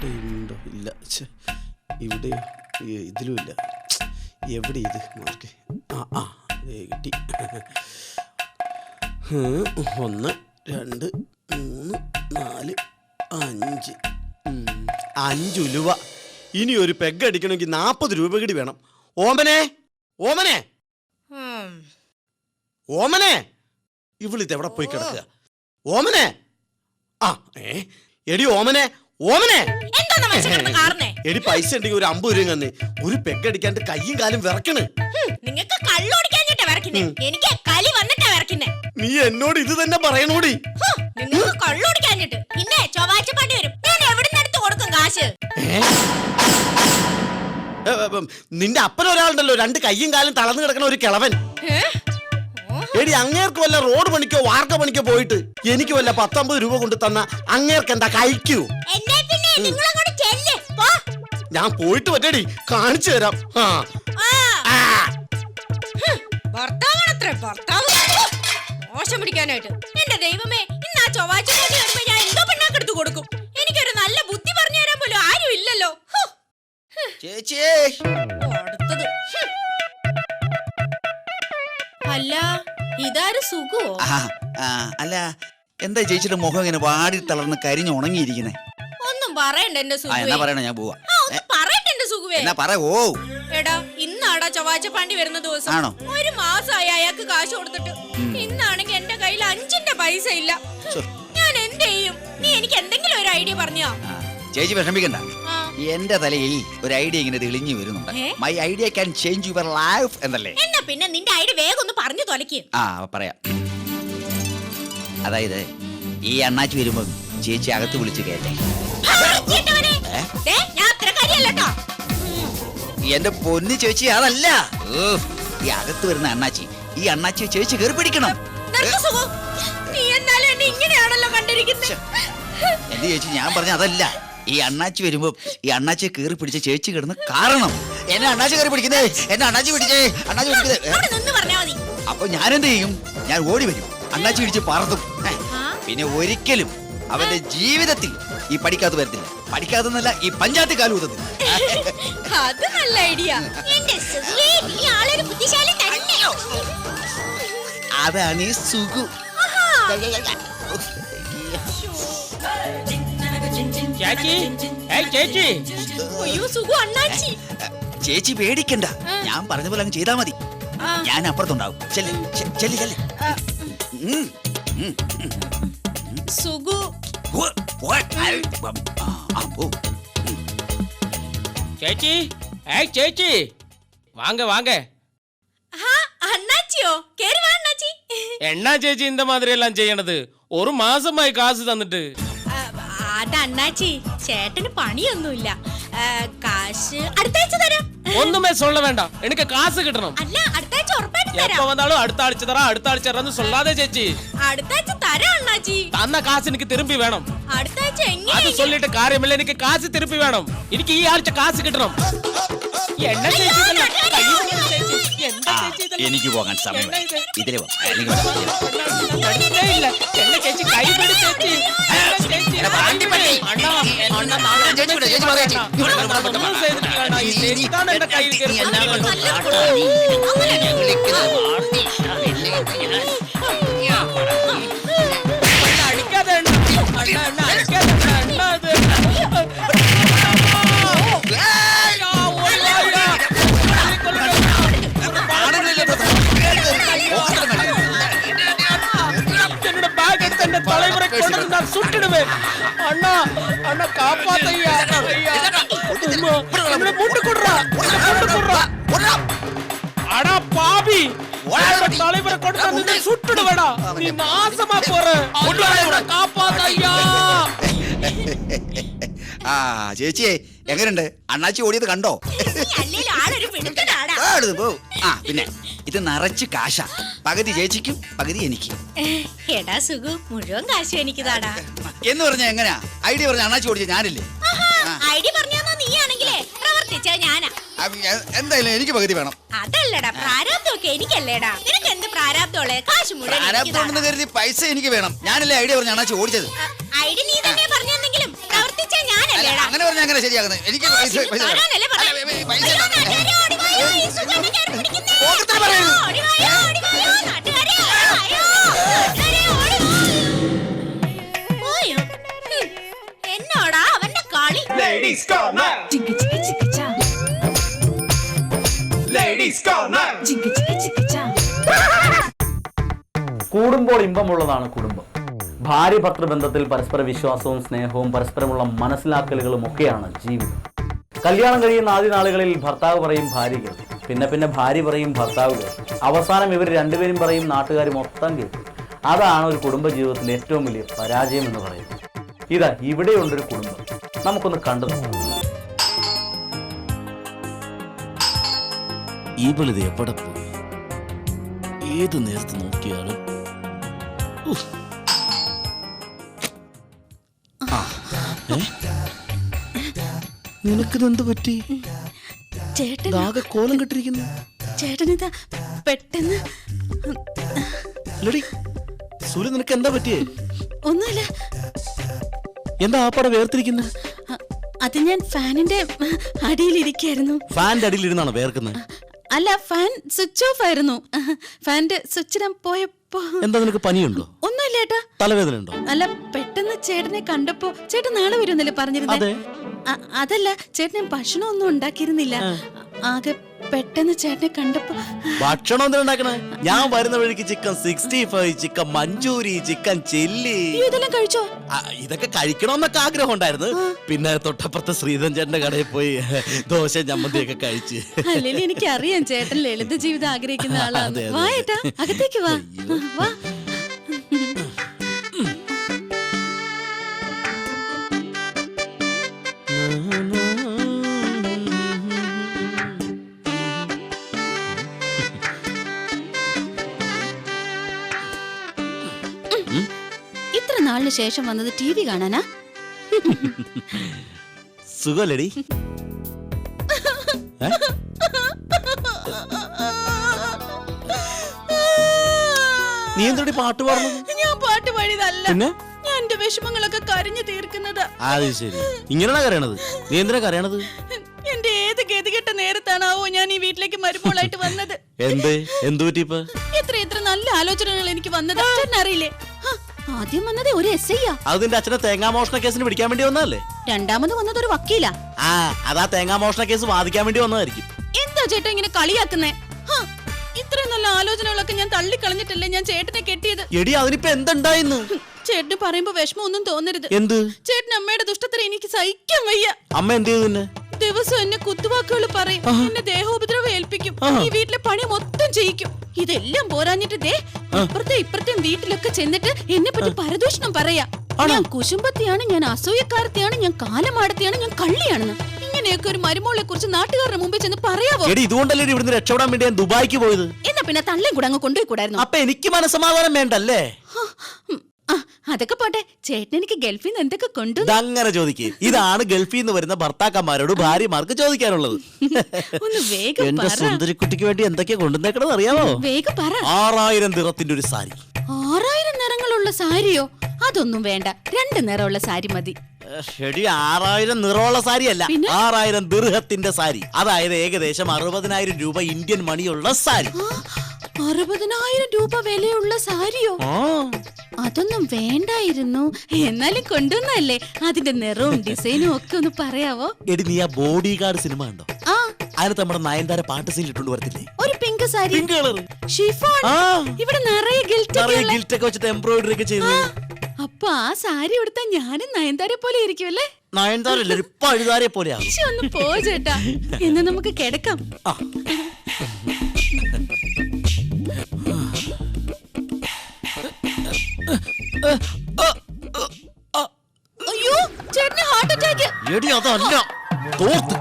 ഉണ്ടോ ഇല്ല, ഇവിടെയോ ഇതിലും ഇല്ല. എവിടെ ഇത് മാർക്ക്? കിട്ടി. 1 2 3 4 5 5 ഉലുവ. ഇനി ഒരു പെഗ് അടിക്കണമെങ്കിൽ 40 രൂപ കൂടി വേണം. ഓമനെ ഓമനെ ഓമനെ, ഇവിളിത് എവിടെ പോയി കിടക്കുക? ഓമനെ, എടി ഓമനെ ഓമനെ, എടി പൈസ ഉണ്ടെങ്കിൽ ഒരു 50 രൂപ തന്നെ. ഒരു പെഗ് അടിക്കാണ്ട് കയ്യും കാലും വിറക്കണ്. നിങ്ങൾക്ക് കള്ളോടിക്കാഞ്ഞിട്ടാ വിറക്കുന്നേ, എനിക്ക് കലി വന്നിട്ടാ വിറക്കുന്നേ. നീ എന്നോട് ഇത് തന്നെ പറയണോടി. നിങ്ങൾക്ക് കള്ളോടിക്കാഞ്ഞിട്ട് പിന്നെ ചൊവ്വാഴ്ച പാണ്ടി വരും. ഞാൻ എവിടുന്ന് എടുത്ത് കൊടുക്കും കാശ്? നിന്റെ അപ്പനൊരാളുണ്ടല്ലോ, 2 കയ്യും കാലും തളർന്നു കിടക്കണ ഒരു കിളവൻ. എടി അങ്ങേർക്ക് വല്ല റോഡ് പണിക്കോ വാർക്ക പണിക്കോ പോയിട്ട് എനിക്ക് വല്ല 10-50 രൂപ കൊണ്ട് തന്ന അങ്ങേർക്ക് എന്താ കഴിക്കൂ? ഞാൻ പോയിട്ട് പറ്റേടി, കാണിച്ചു തരാം. മോശം പിടിക്കാനായിട്ട് എന്റെ ദൈവമേ, ഇന്ന് ആ ചൊവ്വാഴ്ച വരുമ്പോ ഞാൻ എന്തോ പെണ്ണാക്കെടുത്ത് കൊടുക്കും. എനിക്കൊരു നല്ല ബുദ്ധി പറഞ്ഞു തരാൻ പോലും ആരും ഇല്ലല്ലോ. അടുത്തത് അല്ല, ഇതാര് സുഖോ? അല്ല, എന്താ ചേച്ചിയുടെ മുഖം ഇങ്ങനെ വാടി തളർന്ന് കരിഞ്ഞ് ഉണങ്ങിയിരിക്കുന്നേ? ഒന്നും പറയണ്ട എന്റെ സുഖുവേ. പറയണ, ഞാൻ പോവാ. പറയട്ടെ എന്റെ സുഖുവേ. എടാ, ഇന്നാടാ ചൊവ്വാഴ്ച പാണ്ടി വരുന്ന ദിവസം. 1 മാസമായി അയാൾക്ക് കാശ് കൊടുത്തിട്ട്. ഇന്നാണെങ്കിൽ എന്റെ കയ്യിൽ 5ന്റെ പൈസ ഇല്ല. ഞാൻ എന്ത് ചെയ്യും? നീ എനിക്ക് എന്തെങ്കിലും ഒരു ഐഡിയ പറഞ്ഞോ? ചേച്ചി വിഷമിക്കണ്ട, എന്റെ തലയിൽ ഒരു ഐഡിയ ഇങ്ങനെ തെളിഞ്ഞു വരുന്നുണ്ട്. My idea can change your life എന്നല്ലേ? എന്നാ പിന്നെ നിന്റെ ഐഡിയ വേഗം ഒന്ന് പറഞ്ഞു തൊലക്ക്. പറയാം. അതായത് ഈ അണ്ണാച്ചി വരുമ്പോ ചേച്ചി അകത്ത് വിളിച്ച് കേട്ടെ. എന്റെ പൊന്നു ചേച്ചി, അതല്ല, ഈ അകത്ത് വരുന്ന അണ്ണാച്ചി, ഈ അണ്ണാച്ചി ചേച്ചി കയറി പിടിക്കണം. എന്റെ ചേച്ചി, ഞാൻ പറഞ്ഞ അതല്ല. ഈ അണ്ണാച്ചി വരുമ്പോ ഈ അണ്ണാച്ചിയെ കയറി പിടിച്ച ചേച്ചി കിടന്ന് കാരണം എന്നെ അണ്ണാച്ചി കയറി പിടിക്കുന്നേ, എന്നെ അണ്ണാച്ചി പിടിച്ചേ, അണ്ണാച്ചി പിടിക്കുന്നേ. അപ്പൊ ഞാനെന്ത് ചെയ്യും? ഞാൻ ഓടി വരും, അണ്ണാച്ചി പിടിച്ച് പറത്തും. പിന്നെ ഒരിക്കലും അവന്റെ ജീവിതത്തിൽ ഈ പഠിക്കാതെ വരത്തില്ല. പഠിക്കാതെന്നല്ല, ഈ പഞ്ചായത്ത് കാലൂതത്തില്ല. അത് നല്ല ഐഡിയ. അതാണ് ഈ സുഖു. ചേച്ചി പേടിക്കണ്ട, ഞാൻ പറഞ്ഞ പോലെ അങ്ങ് ചെയ്താ മതി. ഞാൻ അപ്പുറത്തുണ്ടാവും. ചേച്ചി, ചേച്ചി வாங்க வாங்க. എന്നാ ചേച്ചി இந்த மாதிரி எல்லாம் ചെയ്യണത്? 1 മാസമായി കാശ് തന്നിട്ട്. അണ്ണാച്ചി, ചേട്ടന് പണിയൊന്നുമില്ല. കാശ് അടുത്താഴ്ച തരാം. ഒന്നുമേ சொல்ல வேண்டாம், എനിക്ക് കാശ് കിട്ടണം. അല്ല, അടുത്താഴ്ച ഉറപ്പായിട്ടും തരാം. எப்ப வந்தாலும் அடுத்த ஆഴ്ച தரேன், அடுத்த ஆഴ്ച தரேன்னு சொல்லாதே ചേച്ചി. അടുത്താഴ്ച തരാം അണ്ണാച്ചി. തന്ന കാശ് എനിക്ക് തിരുമ്പി വേണം. അടുത്താഴ്ച എങ്ങനെ? അത് சொல்லிட்டு കാര്യമില്ല, എനിക്ക് കാശ് തിരുമ്പി വേണം. എനിക്ക് ഈ ആഴ്ച കാശ് കിട്ടണം. എന്നാ ചേച്ചി ഇതെല്ലാം? എനിക്ക് പോകാൻ സമയം. ഇതിലെ ഇല്ല, എന്നെ ചേച്ചി കൈ പിടി ചേച്ചി. എന്റെ കയ്യിൽ അടിക്കാതെ தலைவரை கொண்டு நான் சுட்டுடுவேன். அண்ணா அண்ணா காப்பாத்தையா. என்ன முண்டு குடுறா, அடா பாவி, தலைவரை கொண்டு வந்து சுட்டுடுவேடா. நீ நாசமா போற. காப்பாத்தையா. ചേച്ചിയെ, എങ്ങനെയുണ്ട്? അണ്ണാച്ചി ഓടിയത് കണ്ടോ? പിന്നെ ഇത് നിറച്ച് കാശാ. പകുതി ചേച്ചിക്കും പകുതി എനിക്കും. എടാ സുഖു, മുഴുവൻ കാശും എനിക്ക് താടാ. എന്ന് പറഞ്ഞാ എങ്ങനെയാ? ഐഡിയ പറഞ്ഞ അണ്ണാച്ചി ഓടിച്ച ഞാനില്ലേ? ഐഡിയ പറഞ്ഞാ നീയാണെങ്കിലേ പ്രവർത്തിച്ച ഞാനാ. എന്തായാലും എനിക്ക് പകുതി വേണം. അതല്ലടാ, പ്രാരാബ്ദമൊക്കെ എനിക്കല്ലേടാ. നിനക്ക് എന്ത് പ്രാരാബ്ദമുള്ളേ? കാശ് മുഴുവൻ കരുതി പൈസ എനിക്ക് വേണം. ഞാനല്ലേ ഐഡിയ പറഞ്ഞ അണ്ണാച്ചി ഓടിച്ചത്. ഐഡിയ നീ തന്നെ പറഞ്ഞെങ്കിലും പ്രവർത്തിച്ച ഞാനല്ലേടാ. അങ്ങനെ പറഞ്ഞ എങ്ങനെ ശരിയാക്കുന്നത്? എനിക്ക് പൈസ തരാനല്ലേ പറഞ്ഞത്? അല്ല, പൈസ അയ്യോ, തരാൻ. നാട്ടുകാരെ, ഓടി വായോ, ഈ സുഖാണ് കയറി പിടിക്കുന്നേ. പോക്കറ്റിൽ പറയരുത്. ഓടി വായോ, നാട്ടുകാരെ, അയ്യോ, നാട്ടുകാരെ, ഓടി വാ. പോയോ? എന്നോടാ അവന്റെ കളി. Ladies Corner! Chicka chicka chicka cha. Ladies Corner! Chicka chicka chicka cha. കൂടുമ്പോൾ ഇമ്പമുള്ളതാണ് കുടുംബം. ഭാര്യ ഭർത്തൃബന്ധത്തിൽ പരസ്പര വിശ്വാസവും സ്നേഹവും പരസ്പരമുള്ള മനസ്സിലാക്കലുകളും ഒക്കെയാണ് ജീവിതം. കല്യാണം കഴിയുന്ന ആദ്യ നാളുകളിൽ ഭർത്താവ് പറയും ഭാര്യ കേൾക്കും, പിന്നെ ഭാര്യ പറയും ഭർത്താവ് കേൾക്കും, അവസാനം ഇവർ രണ്ടുപേരും പറയും നാട്ടുകാർ മൊത്തം കേൾക്കും. അതാണ് ഒരു കുടുംബ ജീവിതത്തിലെ ഏറ്റവും വലിയ പരാജയം എന്ന് പറയുന്നത്. ഇതാ ഇവിടെയുണ്ടൊരു കുടുംബം, നമുക്കൊന്ന് കണ്ടു നോക്കാം. ഇവളിത് എവിടെ പോയി? ഏത് നേരത്ത് നോക്കിയാലും നിനക്കിതെന്ത് പറ്റി? ചേട്ടൻ ആകെ കോലം കെട്ടിരിക്കുന്നു. ചേട്ടനിതാ പെട്ടെന്ന് അല്ലടി സൂര്യ, നിനക്ക് എന്താ പറ്റിയേ? ഒന്നുമില്ല. എന്താ ആപ്പാടെ വേർതിരിക്കുന്നത്? അത് ഞാൻ ഫാനിന്റെ അടിയിലിരിക്കായിരുന്നു. ഫാന്റെ അടിയിലിരുന്നാണ് വേർക്കുന്നത്? അല്ല, ഫാൻ സ്വിച്ച് ഓഫ് ആയിരുന്നു. ഫാന്റെ സ്വിച്ചിടാൻ പോയപ്പോ. എന്താ നിനക്ക് പനിയുണ്ടോ? ഒന്നുമില്ല ഏട്ടാ. തലവേദന ഉണ്ടോ? അല്ല, പെട്ടെന്ന് ചേട്ടനെ കണ്ടപ്പോ, ചേട്ടൻ നാളെ വരുന്നല്ലേ പറഞ്ഞിരുന്നത്? അതല്ല, ചേട്ടൻ ഭക്ഷണം ഒന്നും ഉണ്ടാക്കിയിരുന്നില്ല. ആകെ പെട്ടെന്ന് ചേട്ടനെ കണ്ടപ്പോ. ഭക്ഷണം എന്തിനാ ഉണ്ടാക്കണേ? ഞാൻ വരുന്ന വഴിക്ക് chicken 65, chicken Manchurian, chicken chilli ഇതെല്ലാം കഴിച്ചോ? ഇതൊക്കെ കഴിക്കണമെന്നൊക്കെ ആഗ്രഹം ഉണ്ടായിരുന്നു. പിന്നെ തൊട്ടപ്പുറത്തെ ശ്രീധൻ ചേട്ടന്റെ കടയിൽ പോയി ദോശ ചമ്മന്തിയൊക്കെ കഴിച്ച്. അല്ലെങ്കിൽ എനിക്ക് അറിയാം ചേട്ടൻ ലളിത ജീവിതം ആഗ്രഹിക്കുന്ന ആളാണ്. വാ ഏട്ടാ, അകത്തേക്ക് വാ. വാ. ഇത്ര നാളിന് ശേഷം വന്നത് TV കാണാനാ? സുഖല്ലേടി? നീ എന്തോടി പാട്ട് പാടുന്നത്? ഞാൻ പാട്ട് പാടിയതല്ല. പിന്നെ ഞാൻ എന്റെ വിഷമങ്ങളൊക്കെ കരഞ്ഞു തീർക്കുന്നത്. അത് ശരി, ഇങ്ങനെയാണോ കരയണത്? നീ എന്തിനാ കരയണത്? എന്റെ ഏത് ഗതികെട്ട നേരത്താണാവോ ഞാൻ ഈ വീട്ടിലേക്ക് മരുമോളായിട്ട് വന്നത്. എന്ത് പറ്റി ഇപ്പൊ? എത്ര നല്ല ആലോചനകൾ എനിക്ക് വന്നത് അറിയില്ലേ? ആദ്യം വന്നത് ഒരു SI യാ. അത് നിന്റെ അച്ഛനെ തേങ്ങാമോഷണ കേസിന് പിടിക്കാൻ വേണ്ടി വന്നതല്ലേ? രണ്ടാമത് വന്നത് ഒരു വക്കീലാ. അതാ തേങ്ങാമോഷണ കേസ് വാദിക്കാൻ വേണ്ടി വന്നതായിരിക്കും. എന്താ ചേട്ടാ ഇങ്ങനെ കളിയാക്കുന്നേ? ഇത്രയും നല്ല ആലോചനകളൊക്കെ ഞാൻ തള്ളിക്കളഞ്ഞിട്ടല്ലേ ഞാൻ ചേട്ടനെ കെട്ടിയത്. എടി, അതിനിപ്പോ എന്തുണ്ടായിന്ന്? ചേട്ടന് പറയുമ്പോ വിഷമം ഒന്നും തോന്നരുത്. എന്ത്? ചേട്ടൻ അമ്മയുടെ ദുഷ്ടത്തരം എനിക്ക് സഹിക്കാൻ വയ്യ. അമ്മ എന്ത് ചെയ്തു? ദിവസം എന്നെ കുത്തുവാക്കുകൾ പറയും, എന്നെ ദേഹോപദ്രവം ഏൽപ്പിക്കും, ഈ വീട്ടിലെ പണി മൊത്തം ചെയ്യിക്കും. ഇതെല്ലാം പോരാഞ്ഞിട്ട് ദേ ഇപ്പുറത്തെയും വീട്ടിലൊക്കെ ചെന്നിട്ട് എന്നെ പറ്റി പരദൂഷണം പറയാ. ഞാൻ കുശുമ്പത്തിയാണ്, ഞാൻ അസൂയക്കാരത്തെയാണ്, ഞാൻ കാലമാടത്തെയാണ്, ഞാൻ കള്ളിയാണെന്ന്. ഇങ്ങനെയൊക്കെ ഒരു മരുമോളെ കുറിച്ച് നാട്ടുകാരുടെ മുമ്പിൽ ചെന്ന് പറയാവോ? ഇതുകൊണ്ടല്ലേ ഇവിടുന്ന് രക്ഷപ്പെടാൻ വേണ്ടി ഞാൻ ദുബായിക്ക് പോയത്. എന്നാ പിന്നെ തള്ളയും കൂടെ അങ്ങ് കൊണ്ടുപോയി കൂടായിരുന്നു. അപ്പൊ എനിക്ക് മനസ്സമാധാനം വേണ്ടല്ലേ? അതൊക്കെ പോട്ടെ, ചേട്ടൻ എനിക്ക് ഗൾഫിൽ നിന്ന് എന്തൊക്കെ കൊണ്ടു? അങ്ങനെ ചോദിക്കേ. ഇതാണ് ഗൾഫിൽ നിന്ന് വരുന്ന ഭർത്താക്കന്മാരോട് ഭാര്യമാർക്ക് ചോദിക്കാനുള്ളത്. ഒന്ന് വേഗം എന്റെ സുന്ദരിക്കുട്ടിക്ക് വേണ്ടി എന്തൊക്കെയാ കൊണ്ടുവന്നേക്കണെന്ന് അറിയാമോ? വേഗം പറ. 6000 ദിറത്തിന്റെ ഒരു സാരി. 6000 നിറങ്ങളുള്ള സാരിയോ? അതൊന്നും വേണ്ട, 2 നിറമുള്ള സാരി മതി. 6000 നിറമുള്ള സാരി അല്ല, 6000 ദിർഹത്തിന്റെ സാരി. അതായത് ഏകദേശം 60,000 രൂപ ഇന്ത്യൻ മണിയുള്ള സാരി. 60,000 രൂപ വിലയുള്ള സാരിയോ? അതൊന്നും വേണ്ടായിരുന്നു. എന്നാലും കൊണ്ടുവന്നല്ലേ, അതിന്റെ നിറവും ഡിസൈനും ഒക്കെ ഒന്ന് പറയാവോ? എടി, നീ ആ ബോഡി ഗാർഡ് സിനിമ കണ്ടോ? അതിനകത്ത് നമ്മുടെ നയൻതാര പാട്ട് സീൻ ഇട്ടുകൊണ്ട് വരത്തില്ലേ? ഒരു pink sari, pink colour chiffon. ഇവിടെ നിറയെ ഗിൽറ്റ് ഒക്കെ വെച്ചിട്ട് എംബ്രോയിഡറി ഒക്കെ ചെയ്തു. അപ്പൊ ആ സാരി ഉടുത്താ ഞാനും നയൻതാരെ പോലെ ഇരിക്കുമല്ലേ? നയൻതാരല്ലേ, ഒരു പഴുതാരെ പോലെയാ. ഒന്ന് പോ ചേട്ടാ, എന്ന് നമുക്ക് കിടക്കാം. അയ്യോ, ചേട്ടന് ഹാർട്ട് അറ്റാക്ക്. എടി, അതല്ല തോർത്ത്.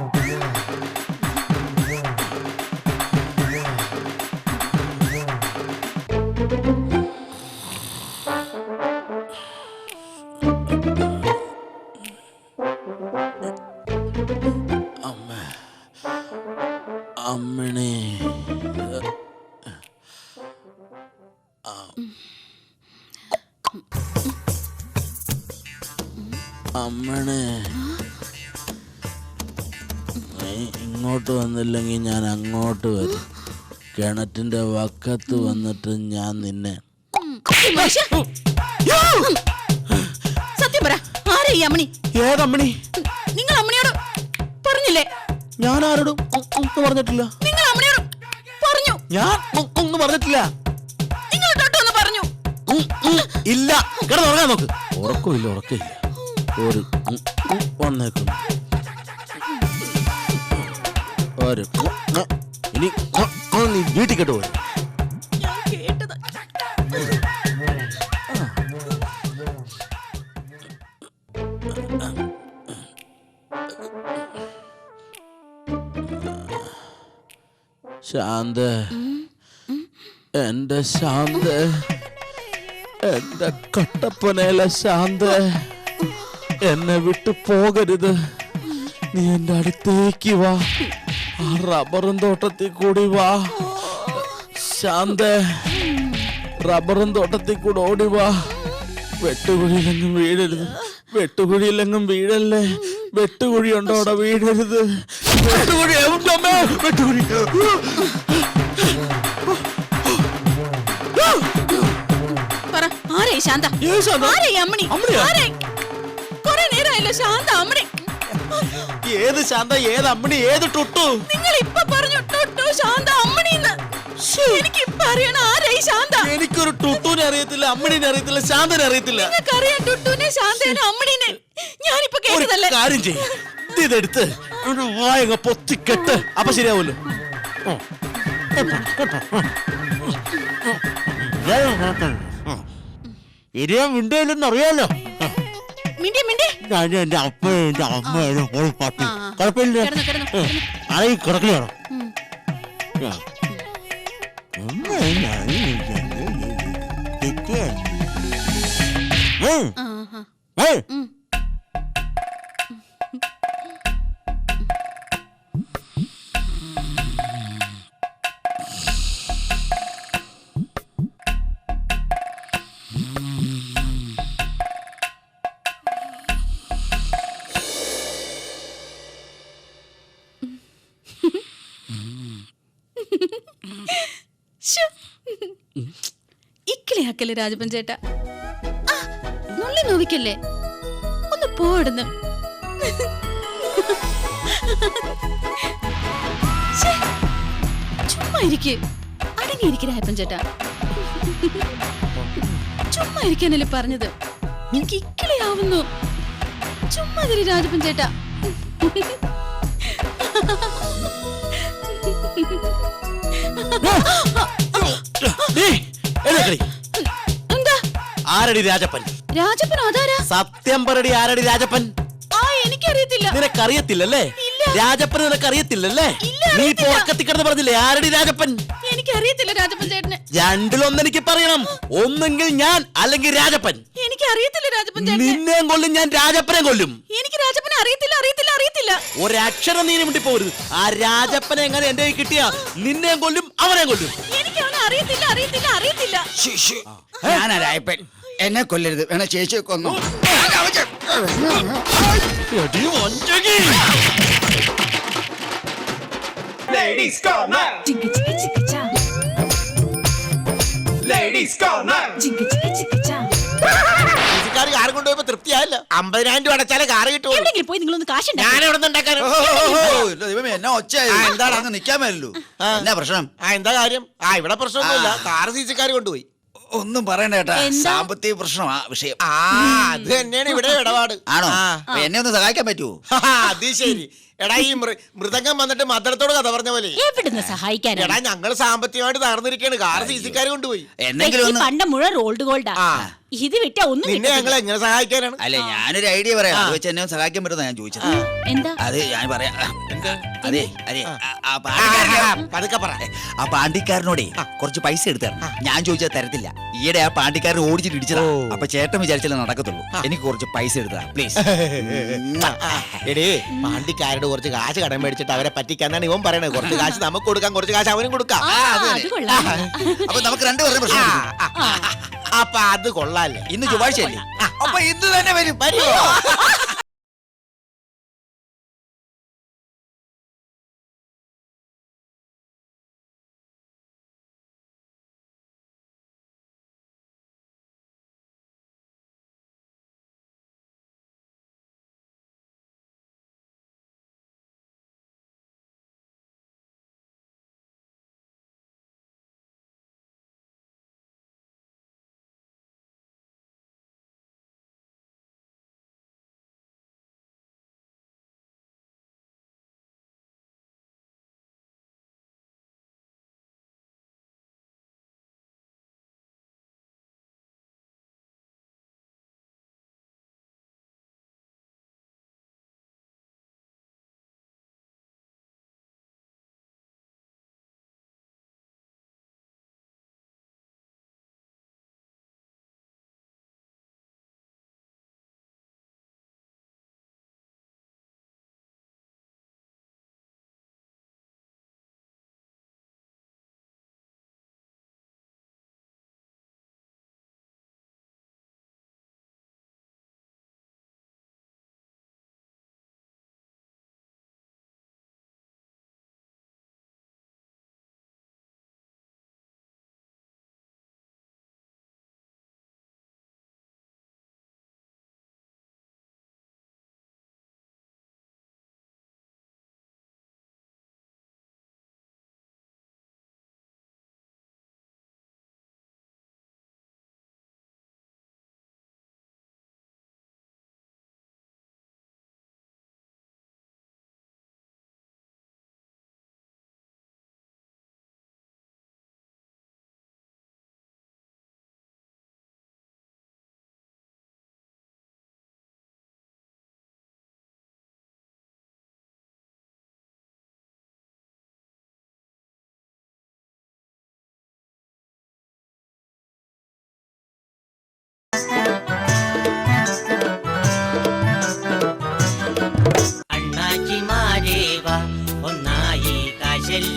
അമ്മണേ, അമ്മണേ, ഇങ്ങോട്ട് വന്നില്ലെങ്കിൽ ഞാൻ അങ്ങോട്ട് വരും. കിണറ്റിന്റെ വക്കത്ത് വന്നിട്ട് ഞാൻ നിന്നെ. സത്യം പറ, ആരാ ഈ അമ്മണി? ഏതമ്മണി? നിങ്ങൾ അമ്മണിയോട് പറഞ്ഞില്ലേ? ഞാൻ ആരോടും ഒന്നും പറഞ്ഞിട്ടില്ല. നിങ്ങൾ അമ്മണിയോട് പറഞ്ഞു? ഞാൻ ഒന്നും പറഞ്ഞിട്ടില്ല. നിങ്ങൾ തൊട്ടൊന്ന് പറഞ്ഞു? ഇല്ല. കിടന്നുറങ്ങാൻ നോക്ക്. ഉറക്കമില്ല, ഉറക്കമില്ല. ഒരു വന്നേക്കുന്നു. ഒരു ഇനി നീ വീട്ടിൽ കേട്ടു പോയി. ഞാൻ കേട്ടത്. ശാന്ത, എന്റെ ശാന്ത, എന്റെ കട്ടപ്പനയിലെ ശാന്ത, എന്നെ വിട്ടു പോകരുത്. നീ എന്റെ അടുത്തേക്ക് വാ. ആ റബ്ബറും തോട്ടത്തിൽ കൂടി വാ. ശാന്ത, റബ്ബറും തോട്ടത്തിൽ കൂടെ ഓടി വാ. വെട്ടുകുഴിയിലെങ്ങും വീഴരുത്. വെട്ടുകുഴിയിലെങ്ങും വീഴല്ലേ. വെട്ടുകുഴി ഉണ്ടോ അവിടെ? വീഴരുത്. വെട്ടുകുഴി എവിടുണ്ടമ്മേ? വെട്ടുകുഴി. പറ, ആരാ ഈ ശാന്ത? ആരാ ഈ അമ്മണി? ആരാ? കുറെ നേരമായല്ലോ ശാന്ത അമ്മണി. ഏത് ശാന്ത? ഏത് അമ്മണി? ഏത് ടുട്ടു? നിങ്ങൾ ഇപ്പൊ പറഞ്ഞു ടുട്ടു ശാന്ത അമ്മണിന്ന്. എനിക്ക് ഇപ്പൊ അറിയണം ആരാ ഈ ശാന്ത. എനിക്കൊരു ടുട്ടുവിനെ അറിയത്തില്ല, അമ്മണിനെ അറിയത്തില്ല, ശാന്തനെ അറിയത്തില്ല. നിങ്ങൾക്കറിയാം ടുട്ടുവിനെ, ശാന്തനെ, അമ്മണിനെ. ഞാനിപ്പോ കേട്ടതല്ലേ. കാര്യം ചെയ്യും, ഇതെടുത്ത് ഒരു വായങ്ങ പൊത്തിക്കെട്ട്. അപ്പൊ ശരിയാവൂല്ലോ. ഇരിയാൻ മിണ്ടയില്ലെന്ന് അറിയാലോ. മിണ്ടി മിണ്ടി. ഞാൻ എന്റെ അമ്മയും പോയി പട്ടി. കുഴപ്പമില്ല. ആരെയും കിടക്കലാണ്. ഇക്കിളിയാക്കല്ലേ രാജപ്പൻ ചേട്ടാ. നുള്ളി നോവിക്കല്ലേ. ഒന്ന് പോടുന്നു. ചുമ്മാ ഇരിക്ക്. അടങ്ങിയിരിക്ക് രാജപ്പൻ ചേട്ടാ. ചുമ്മാ ഇരിക്കാനല്ലേ പറഞ്ഞത്. എനിക്ക് ഇക്കിളിയാവുന്നു. ചുമ്മാ ഇരി രാജപ്പൻ ചേട്ടാ. എന്താ? ആരടി രാജപ്പൻ? രാജപ്പൻ അതാരാ? സത്യം പറടി, ആരടി രാജപ്പൻ? എനിക്കറിയത്തില്ല. നിനക്കറിയത്തില്ലല്ലേ? രാജപ്പൻ നിനക്കറിയത്തില്ലല്ലേ? നീ പോക്കത്തി കിടന്ന് പറഞ്ഞില്ലേ ആരടി രാജപ്പൻ? എനിക്കറിയത്തില്ല രാജപ്പൻ ചേട്ടന്. രണ്ടിലൊന്നെനിക്ക് പറയണം. ഒന്നെങ്കിൽ ഞാൻ, അല്ലെങ്കിൽ രാജപ്പൻ. എനിക്കറിയത്തില്ല രാജപ്പൻ ചേട്ടന്. നിന്നെയും കൊല്ലും ഞാൻ, രാജപ്പനെ കൊല്ലും. എനിക്ക് രാജപ്പനെ അറിയത്തില്ല, അറിയത്തില്ല, അറിയത്തില്ല. ഒരക്ഷരം നീ വേണ്ടി പോരുത്. ആ രാജപ്പനെ എങ്ങനെ എന്റെ കയ്യിൽ കിട്ടിയാ നിന്നെയും കൊല്ലും, അവനെ കൊല്ലും. എനിക്ക് അവനെ അറിയത്തില്ല, അറിയത്തില്ല, അറിയത്തില്ല. ഞാനാ രായപ്പൻ. എന്നെ കൊല്ലരുത്. വേണ ചേച്ചിയെ കൊന്നു. Ladies corner. Chicka chicka chicka cha. Ladies corner. Chicka chicka chicka cha. Car കൊണ്ടുപോയപ്പോ തൃപ്തിയായല്ലോ. 50,000 രൂപ അടച്ചാലേ കാറ് കിട്ടുമോ? എവിടെയെങ്കിലും പോയി നിങ്ങളൊന്ന് കാശ് ഞാൻ എവിടെ നിന്ന് ഉണ്ടാക്കാനോ? ദൈവമേ, എന്നാ ഒച്ച എന്താണ്? അങ്ങ് നിക്കാൻ മേലല്ലോ. എന്നാ പ്രശ്നം? എന്താ കാര്യം? ഇവിടെ പ്രശ്നമൊന്നുമില്ല. കാറ് സിസിക്കാർ കൊണ്ടുപോയി. ഒന്നും പറയണ്ട കേട്ടാ. എന്താ? സാമ്പത്തിക പ്രശ്നമാ വിഷയം. അത് തന്നെയാണ് ഇവിടെ ഇടപാട്. ആണോ? അപ്പൊ എന്നെ ഒന്ന് സഹായിക്കാൻ പറ്റുമോ? അത് ശരി. എടാ, ഈ മൃദംഗം വന്നിട്ട് മദ്രത്തോട് കഥ പറഞ്ഞ പോലെ. എവിടുന്ന് സഹായിക്കാനാ? എടാ, ഞങ്ങള് സാമ്പത്തികമായിട്ട് തകർന്നിരിക്കുകയാണ്. കാറ് സിസിക്കാർ കൊണ്ടുപോയി. എന്തെങ്കിലും ഒന്ന് പണ്ട മുഴുവൻ റോൾഡ് ഗോൾഡാ. ഇത് വിട്ട ഒന്നും നിന്നെ ഞങ്ങൾ എങ്ങനെ സഹായിക്കാനാണ്? അല്ല, ഞാനൊരു ഐഡിയ പറയാം. അത് വെച്ച് എന്നെ ഒന്ന് സഹായിക്കാൻ പറ്റുന്ന ഞാൻ ചോദിച്ചത്. എന്താ? അത് ഞാൻ പറയാം. അതെ അതെ, പതുക്കെ പറ. ആ പാണ്ടിക്കാരനോടെ കുറച്ച് പൈസ എടുത്തു തരണം. ഞാൻ ചോദിച്ചാൽ തരത്തില്ല. ഈയിടെ ആ പാണ്ടിക്കാരൻ ഓടിച്ചിട്ട് ഇടിച്ചതാ. അപ്പൊ ചേട്ടൻ വിചാരിച്ചാലേ നടക്കത്തുള്ളൂ. എനിക്ക് കുറച്ച് പൈസ എടുത്താ പ്ലീസ്. എടേ, പാണ്ടിക്കാരോട് കുറച്ച് കാശ് കടം മേടിച്ചിട്ട് അവരെ പറ്റിക്കാന്നാണ് ഇവൻ പറയണത്. കുറച്ച് കാശ് നമുക്ക് കൊടുക്കാം, കുറച്ച് കാശ് അവനും കൊടുക്കാം. അത് കൊള്ളാം. അപ്പൊ നമുക്ക് രണ്ടുപേരുടെ പ്രശ്നം. അപ്പൊ അത് കൊള്ളാല്ലേ? ഇന്ന് ചൊവ്വാഴ്ചയല്ലേ? അപ്പൊ ഇന്ന് തന്നെ വരും. വരുമോ?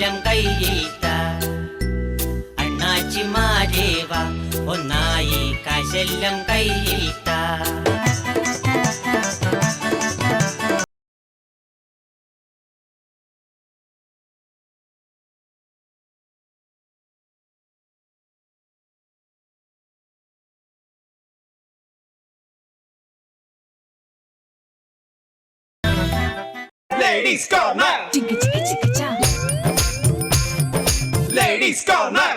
കാശെല്ലാം കയ്യിൽ താ അണ്ണാച്ചിമാരേവ ഒന്നായി കാശെല്ലാം കയ്യിൽ താ Ladies Corner. Chicka chicka chicka cha. Ladies Corner.